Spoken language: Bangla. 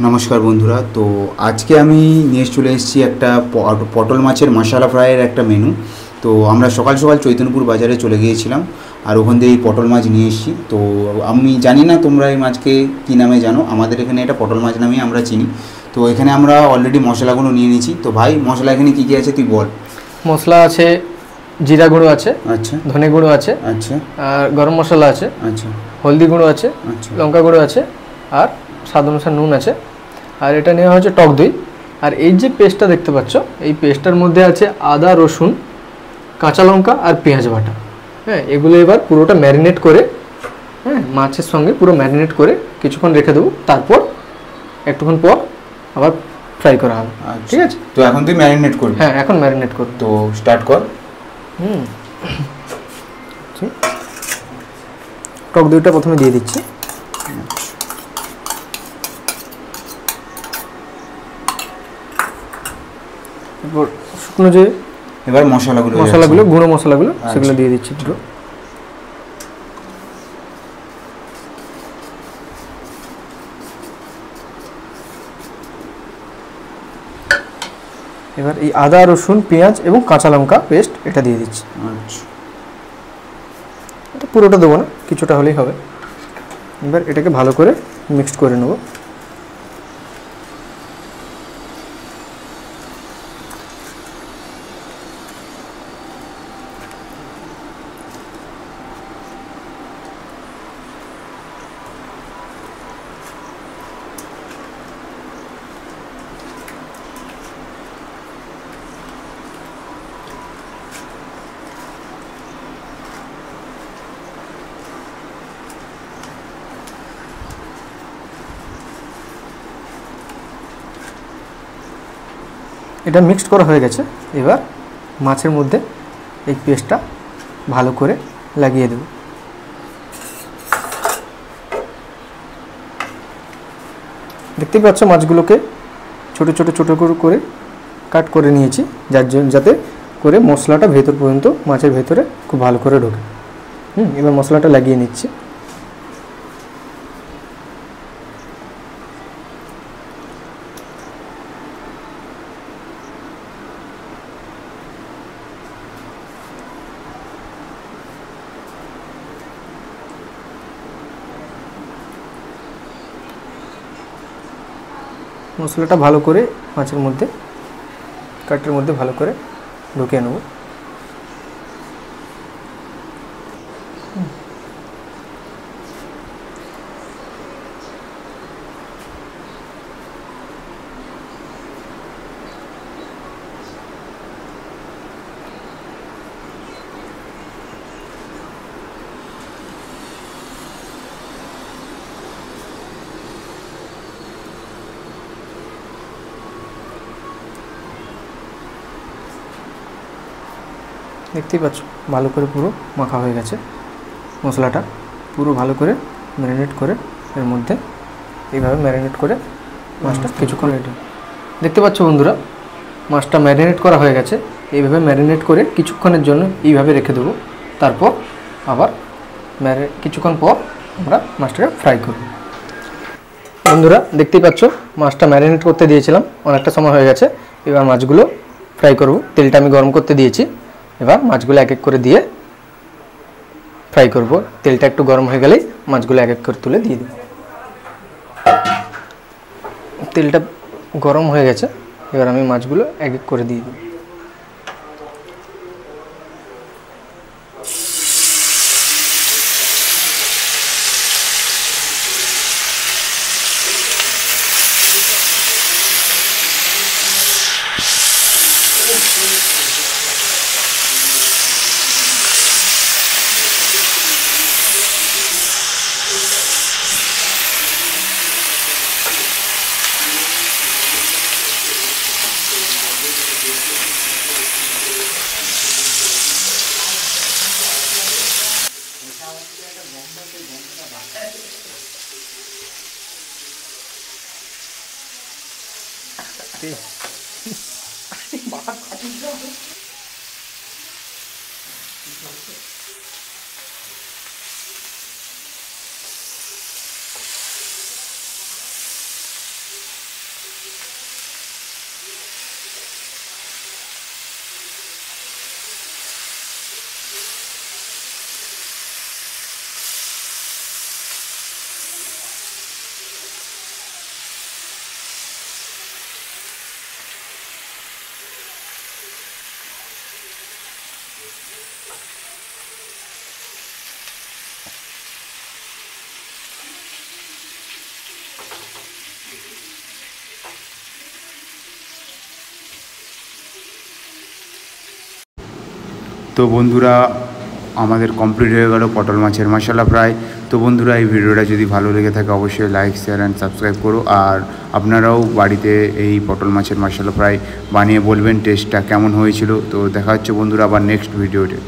নমস্কার বন্ধুরা। তো আজকে আমি নিয়ে চলে এসেছি একটা পটল মাছের মশলা ফ্রাইয়ের একটা মেনু। তো আমরা সকাল সকাল চৈতন্যপুর বাজারে চলে গিয়েছিলাম, আর ওখান থেকে এই পটল মাছ নিয়ে এসেছি। তো আমি জানি না তোমরা এই মাছকে কী নামে জানো, আমাদের এখানে এটা পটল মাছ নামেই আমরা চিনি। তো এখানে আমরা অলরেডি মশলাগুলো নিয়ে নিয়েছি। তো ভাই, মশলা এখানে কী কী আছে তুই বল। মশলা আছে, জিরা গুঁড়ো আছে, আচ্ছা ধনে গুঁড়ো আছে, আচ্ছা আর গরম মশলা আছে, আচ্ছা হলদি গুঁড়ো আছে, আচ্ছা লঙ্কা গুঁড়ো আছে, আর স্বাদ অনুসারে নুন আছে। আর এটা নেওয়া হয়েছে টক দই। আর এই যে পেস্টটা দেখতে পাচ্ছ, এই পেস্টটার মধ্যে আছে আদা, রসুন, কাঁচা লঙ্কা আর পেঁয়াজ বাটা। হ্যাঁ, এগুলো এবার পুরোটা ম্যারিনেট করে, হ্যাঁ, মাছের সঙ্গে পুরো ম্যারিনেট করে কিছুক্ষণ রেখে দেবো। তারপর একটুক্ষণ পর আবার ফ্রাই করা হবে। ঠিক আছে, তো এখন তুই ম্যারিনেট করবি? হ্যাঁ, এখন ম্যারিনেট করব। তো স্টার্ট কর। টক দইটা প্রথমে দিয়ে দিচ্ছি। এরপর শুকনো যে এবার মশলাগুলো গুঁড়ো মশলাগুলো সেগুলো দিয়ে দিচ্ছি পুরো। এবার এই আদা, রসুন, পেঁয়াজ এবং কাঁচা লঙ্কা পেস্ট এটা দিয়ে দিচ্ছি। আচ্ছা, এটা পুরোটা দেবো না, কিছুটা হলেই হবে। এবার এটাকে ভালো করে মিক্সড করে নেব। এটা মিক্সড করা হয়ে গেছে। এবার মাছের মধ্যে এই পেস্টটা ভালো করে লাগিয়ে দেব। দেখতেই পাচ্ছ মাছগুলোকে ছোট ছোট ছোট করে কাট করে নিয়েছি, যাতে করে মশলাটা ভেতর পর্যন্ত মাছের ভেতরে খুব ভালো করে ঢোকে। এবার মশলাটা লাগিয়ে নিচ্ছি। মশলাটা ভালো করে মাছের মধ্যে, কাটের মধ্যে ভালো করে ঢুকিয়ে নেব। দেখতেই পাচ্ছ ভালো করে পুরো মাখা হয়ে গেছে। মশলাটা পুরো ভালো করে ম্যারিনেট করে এর মধ্যে এইভাবে ম্যারিনেট করে মাছটা কিছুক্ষণ রেডি। দেখতে পাচ্ছ বন্ধুরা, মাছটা ম্যারিনেট করা হয়ে গেছে। এইভাবে ম্যারিনেট করে কিছুক্ষণের জন্য এইভাবে রেখে দেবো। তারপর আবার কিছুক্ষণ পর আমরা মাছটাকে ফ্রাই করব। বন্ধুরা দেখতেই পাচ্ছ মাছটা ম্যারিনেট করতে দিয়েছিলাম, অনেকটা সময় হয়ে গেছে। এবার মাছগুলো ফ্রাই করব। তেলটা আমি গরম করতে দিয়েছি। এবার মাছগুলো এক এক করে দিয়ে ফ্রাই করব। তেলটা একটু গরম হয়ে গেলেই মাছগুলো এক এক করে তুলে দিয়ে দেব। তেলটা গরম হয়ে গেছে, এবার আমি মাছগুলো এক এক করে দিয়ে দেব। তো বন্ধুরা আমাদের কমপ্লিট হয়ে গেল পটল মাছের মশলা ফ্রাই। তো বন্ধুরা এই ভিডিওটা যদি ভালো লেগে থাকে অবশ্যই লাইক শেয়ার অ্যান্ড সাবস্ক্রাইব করো। আর আপনারাও বাড়িতে এই পটল মাছের মশলা ফ্রাই বানিয়ে বলবেন টেস্টটা কেমন হয়েছিল। তো দেখা হচ্ছে বন্ধুরা আবার নেক্সট ভিডিওতে।